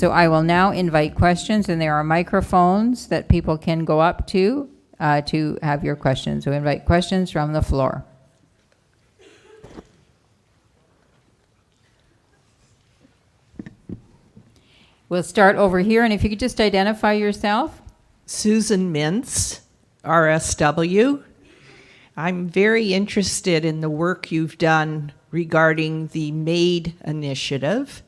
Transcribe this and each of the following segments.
So I will now invite questions, and there are microphones that people can go up to have your questions. So invite questions from the floor. We'll start over here, and if you could just identify yourself. Susan Mintz, RSW. I'm very interested in the work you've done regarding the AMED initiative,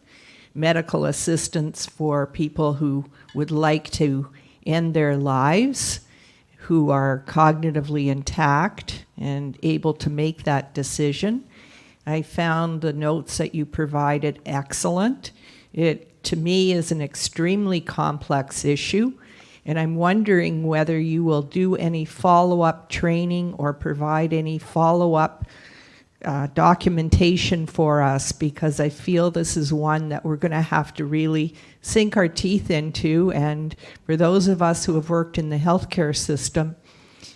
medical assistance for people who would like to end their lives, who are cognitively intact and able to make that decision. I found the notes that you provided excellent. It, to me, is an extremely complex issue, and I'm wondering whether you will do any follow-up training or provide any follow-up documentation for us, because I feel this is one that we're going to have to really sink our teeth into. And for those of us who have worked in the healthcare system,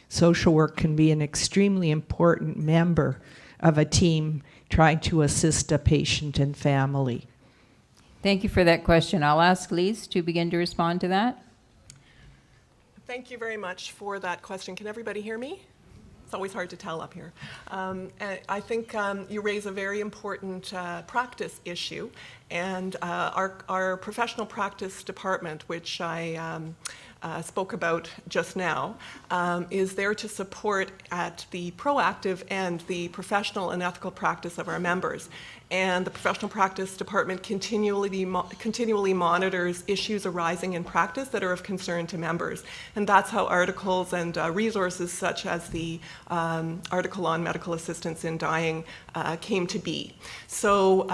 social work can be an extremely important member of a team trying to assist a patient and family. Thank you for that question. I'll ask Lise to begin to respond to that. Thank you very much for that question. Can everybody hear me? It's always hard to tell up here. I think you raise a very important practice issue, and our professional practice department, which I spoke about just now, is there to support at the proactive and the professional and ethical practice of our members. And the professional practice department continually monitors issues arising in practice that are of concern to members. And that's how articles and resources such as the article on medical assistance in dying came to be. So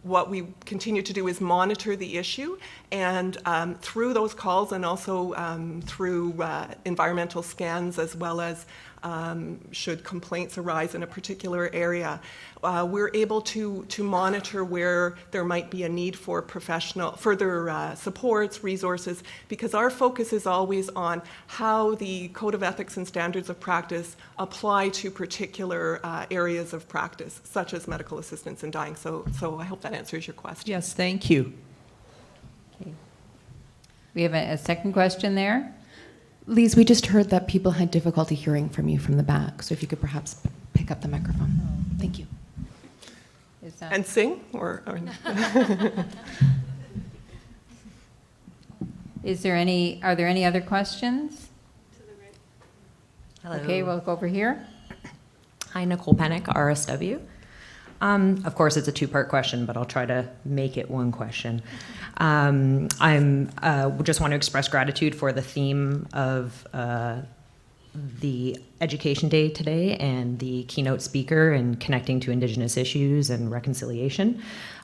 what we continue to do is monitor the issue, and through those calls and also through environmental scans, as well as should complaints arise in a particular area, we're able to monitor where there might be a need for further supports, resources, because our focus is always on how the Code of Ethics and Standards of Practice apply to particular areas of practice, such as medical assistance in dying. So I hope that answers your question. Yes, thank you. Okay. We have a second question there. Lise, we just heard that people had difficulty hearing from you from the back, so if you could perhaps pick up the microphone. Thank you. And sing? Or Are there any other questions? Hello. Okay, we'll go over here. Hi, Nicole Penick, RSW. Of course, it's a two-part question, but I'll try to make it one question. Just want to express gratitude for the theme of the Education Day today and the keynote speaker and connecting to Indigenous issues and reconciliation.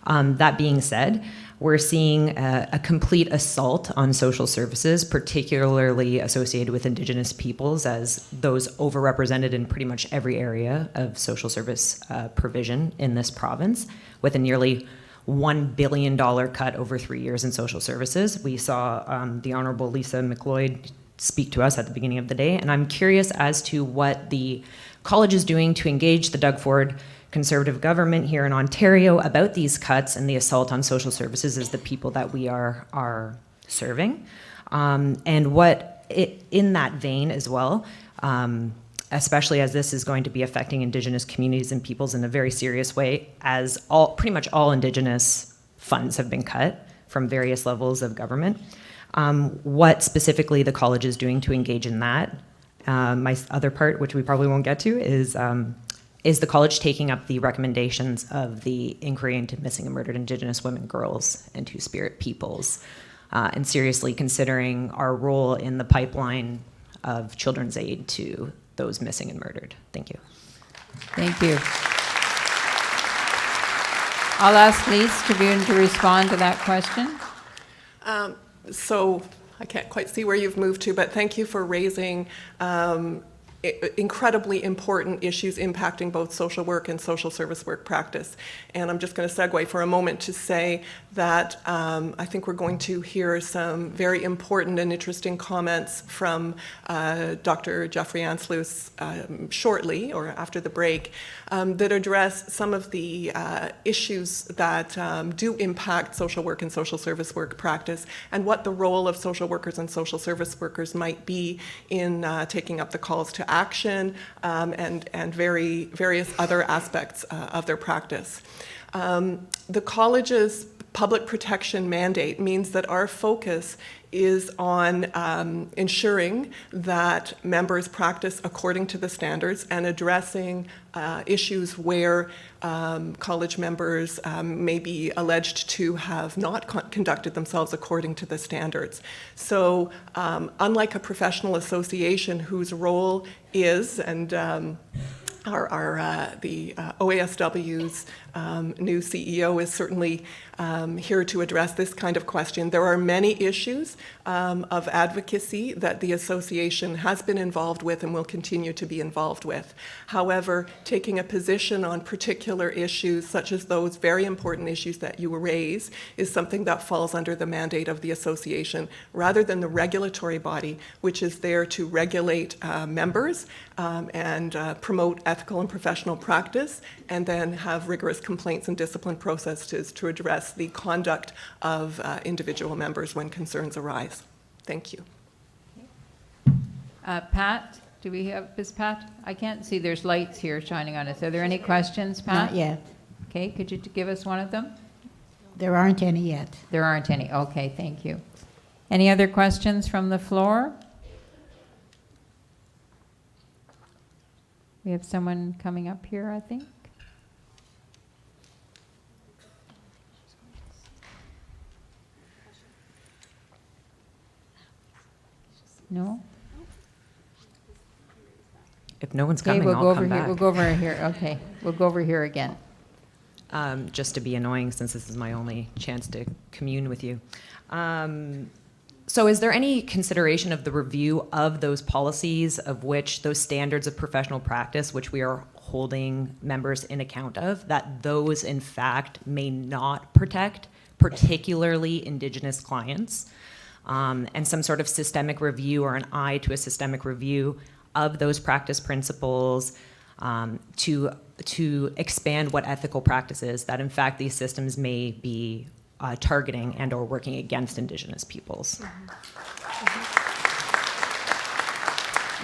That being said, we're seeing a complete assault on social services, particularly associated with Indigenous peoples, as those overrepresented in pretty much every area of social service provision in this province, with a nearly $1 billion cut over 3 years in social services. We saw the Honorable Lisa McLeod speak to us at the beginning of the day, and I'm curious as to what the college is doing to engage the Doug Ford Conservative government here in Ontario about these cuts and the assault on social services as the people that we are serving. And what, in that vein as well, especially as this is going to be affecting Indigenous communities and peoples in a very serious way, as pretty much all Indigenous funds have been cut from various levels of government. What specifically the college is doing to engage in that. My other part, which we probably won't get to, is the college taking up the recommendations of the inquiry into missing and murdered Indigenous women, girls, and Two-Spirit peoples, and seriously considering our role in the pipeline of children's aid to those missing and murdered. Thank you. Thank you. I'll ask Lise to begin to respond to that question. So I can't quite see where you've moved to, but thank you for raising incredibly important issues impacting both social work and social service work practice. And I'm just going to segue for a moment to say that I think we're going to hear some very important and interesting comments from Dr. Jeffrey Anslus shortly, or after the break, that address some of the issues that do impact social work and social service work practice, and what the role of social workers and social service workers might be in taking up the calls to action and various other aspects of their practice. The college's public protection mandate means that our focus is on ensuring that members practice according to the standards and addressing issues where college members may be alleged to have not conducted themselves according to the standards. So unlike a professional association whose role is, and the OASW's new CEO is certainly here to address this kind of question. There are many issues of advocacy that the association has been involved with and will continue to be involved with. However, taking a position on particular issues, such as those very important issues that you raise, is something that falls under the mandate of the association, rather than the regulatory body, which is there to regulate members and promote ethical and professional practice, and then have rigorous complaints and discipline processes to address the conduct of individual members when concerns arise. Thank you. Pat, do we have, is Pat? I can't see, there's lights here shining on us. Are there any questions, Pat? Not yet. Okay, could you give us one of them? There aren't any yet. There aren't any. Okay, thank you. Any other questions from the floor? We have someone coming up here, I think. No? If no one's Okay, coming, we'll I'll go over come here. back. We'll go over here. Okay, we'll go over here again. Just to be annoying, since this is my only chance to commune with you. So is there any consideration of the review of those policies, of which those standards of professional practice, which we are holding members in account of, that those in fact may not protect particularly Indigenous clients, and some sort of systemic review or an eye to a systemic review of those practice principles to expand what ethical practice is, that in fact these systems may be targeting and or working against Indigenous peoples.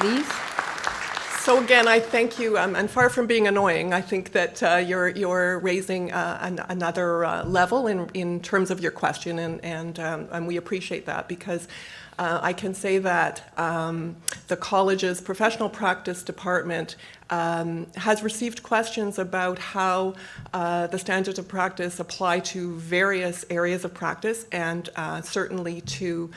Lise? So again, I thank you, and far from being annoying, I think that you're raising another level in terms of your question, and we appreciate that, because I can say that the college's professional practice department has received questions about how the standards of practice apply to various areas of practice, and certainly to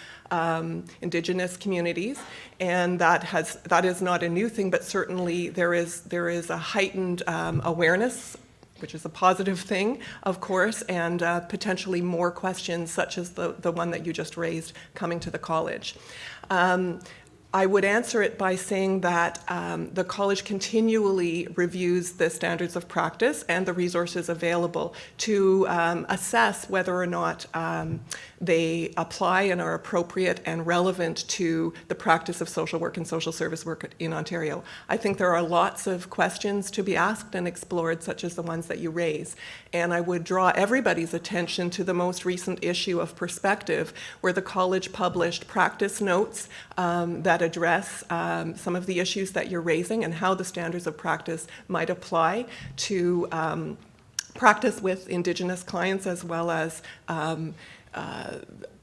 Indigenous communities, and that is not a new thing, but certainly there is a heightened awareness, which is a positive thing, of course, and potentially more questions such as the one that you just raised coming to the college. I would answer it by saying that the college continually reviews the standards of practice and the resources available to assess whether or not they apply and are appropriate and relevant to the practice of social work and social service work in Ontario. I think there are lots of questions to be asked and explored, such as the ones that you raise. And I would draw everybody's attention to the most recent issue of Perspective, where the college published practice notes that address some of the issues that you're raising and how the standards of practice might apply to practice with Indigenous clients, as well as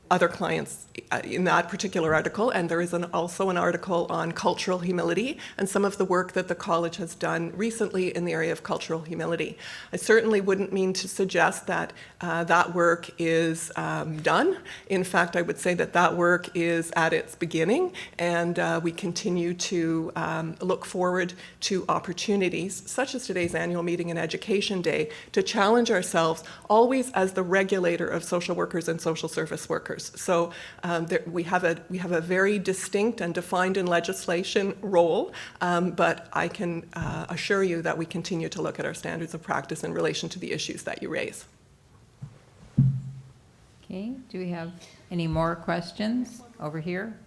other clients in that particular article. And there is also an article on cultural humility and some of the work that the college has done recently in the area of cultural humility. I certainly wouldn't mean to suggest that that work is done. In fact, I would say that that work is at its beginning, and we continue to look forward to opportunities, such as today's annual meeting and Education Day, to challenge ourselves, always as the regulator of social workers and social service workers. members. So we have a very distinct and defined in legislation role, but I can assure you that we continue to look at our standards of practice in relation to the issues that you raise. Okay, do we have any more questions over here?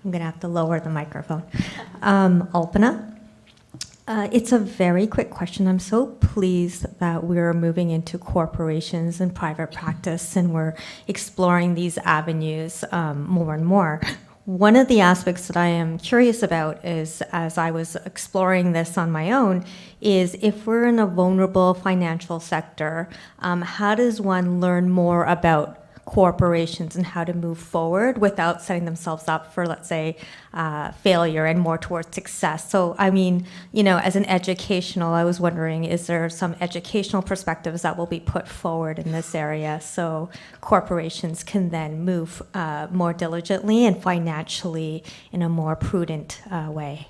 I'm going to have to lower the microphone. Alpana. It's a very quick question. I'm so pleased that we're moving into corporations and private practice and we're exploring these avenues more and more. One of the aspects that I am curious about is, as I was exploring this on my own, is if we're in a vulnerable financial sector, how does one learn more about corporations and how to move forward without setting themselves up for, let's say, failure and more towards success? So, I mean, you know, as an educational, I was wondering, is there some educational perspectives that will be put forward in this area so corporations can then move more diligently and financially in a more prudent way?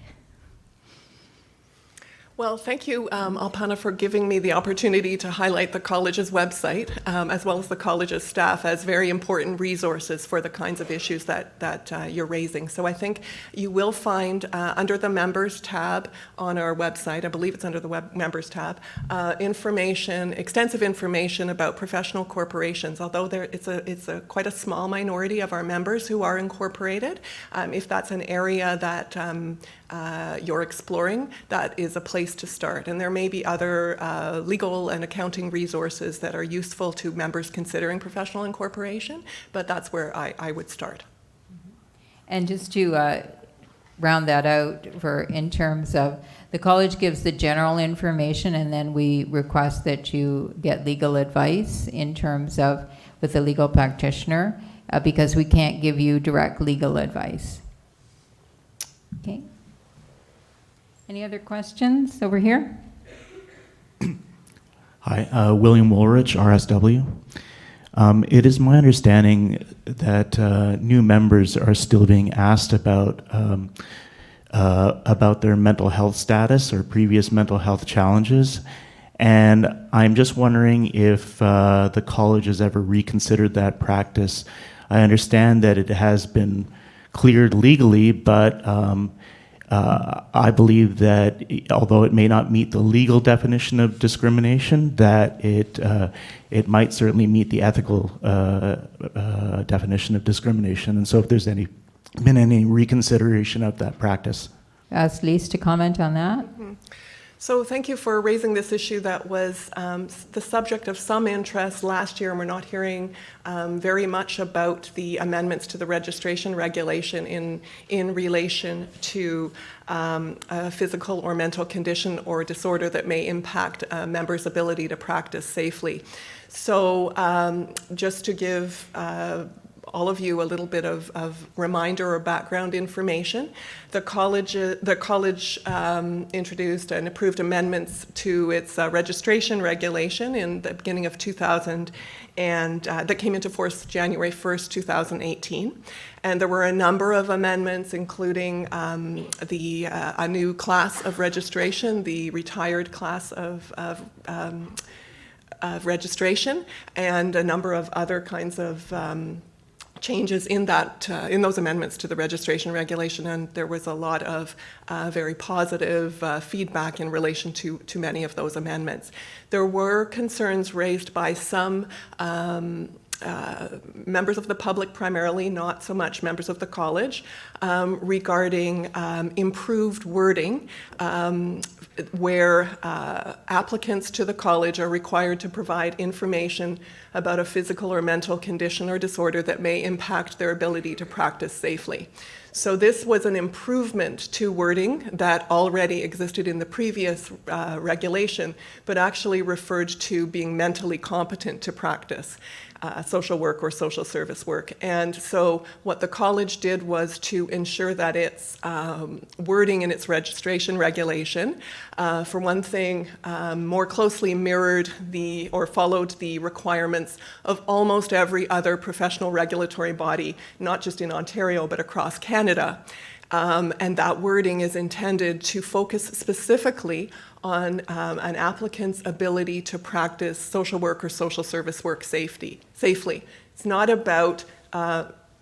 Well, thank you, Alpana, for giving me the opportunity to highlight the college's website, as well as the college's staff, as very important resources for the kinds of issues that you're raising. So I think you will find under the Members tab on our website, I believe it's under the Members tab, extensive information about professional corporations, although it's quite a small minority of our members who are incorporated. If that's an area that you're exploring, that is a place to start. And there may be other legal and accounting resources that are useful to members considering professional incorporation, but that's where I would start. And just to round that out in terms of the college gives the general information and then we request that you get legal advice in terms of with a legal practitioner because we can't give you direct legal advice. Okay. Any other questions over here? Hi, William Woolrich, RSW. It is my understanding that new members are still being asked about their mental health status or previous mental health challenges. And I'm just wondering if the college has ever reconsidered that practice. I understand that it has been cleared legally, but I believe that although it may not meet the legal definition of discrimination, that it might certainly meet the ethical definition of discrimination. And so if there's been any reconsideration of that practice. Ask Lise to comment on that. Mm-hmm. So thank you for raising this issue that was the subject of some interest last year, and we're not hearing very much about the amendments to the registration regulation in relation to a physical or mental condition or disorder that may impact a member's ability to practice safely. So just to give all of you a little bit of reminder or background information. The college introduced and approved amendments to its registration regulation in the beginning of 2000, and that came into force January 1st, 2018. And there were a number of amendments, including a new class of registration, the retired class of registration, and a number of other kinds of changes in those amendments to the registration regulation, and there was a lot of very positive feedback in relation to many of those amendments. There were concerns raised by some members of the public primarily, not so much members of the college, regarding improved wording where applicants to the college are required to provide information about a physical or mental condition or disorder that may impact their ability to practice safely. So this was an improvement to wording that already existed in the previous regulation, but actually referred to being mentally competent to practice social work or social service work. And so what the college did was to ensure that its wording in its registration regulation, for one thing, more closely mirrored or followed the requirements of almost every other professional regulatory body, not just in Ontario, but across Canada. And that wording is intended to focus specifically on an applicant's ability to practice social work or social service work safely. It's not about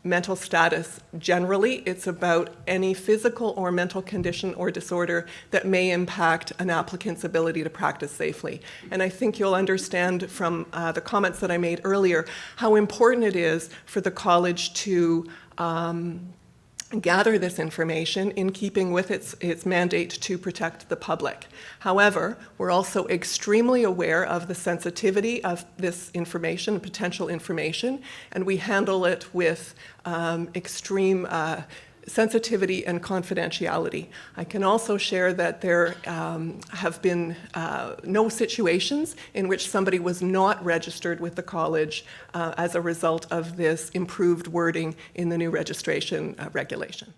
mental status generally, it's about any physical or mental condition or disorder that may impact an applicant's ability to practice safely. And I think you'll understand from the comments that I made earlier how important it is for the college to gather this information in keeping with its mandate to protect the public. However, we're also extremely aware of the sensitivity of this information, potential information, and we handle it with extreme sensitivity and confidentiality. I can also share that there have been no situations in which somebody was not registered with the college as a result of this improved wording in the new registration regulation.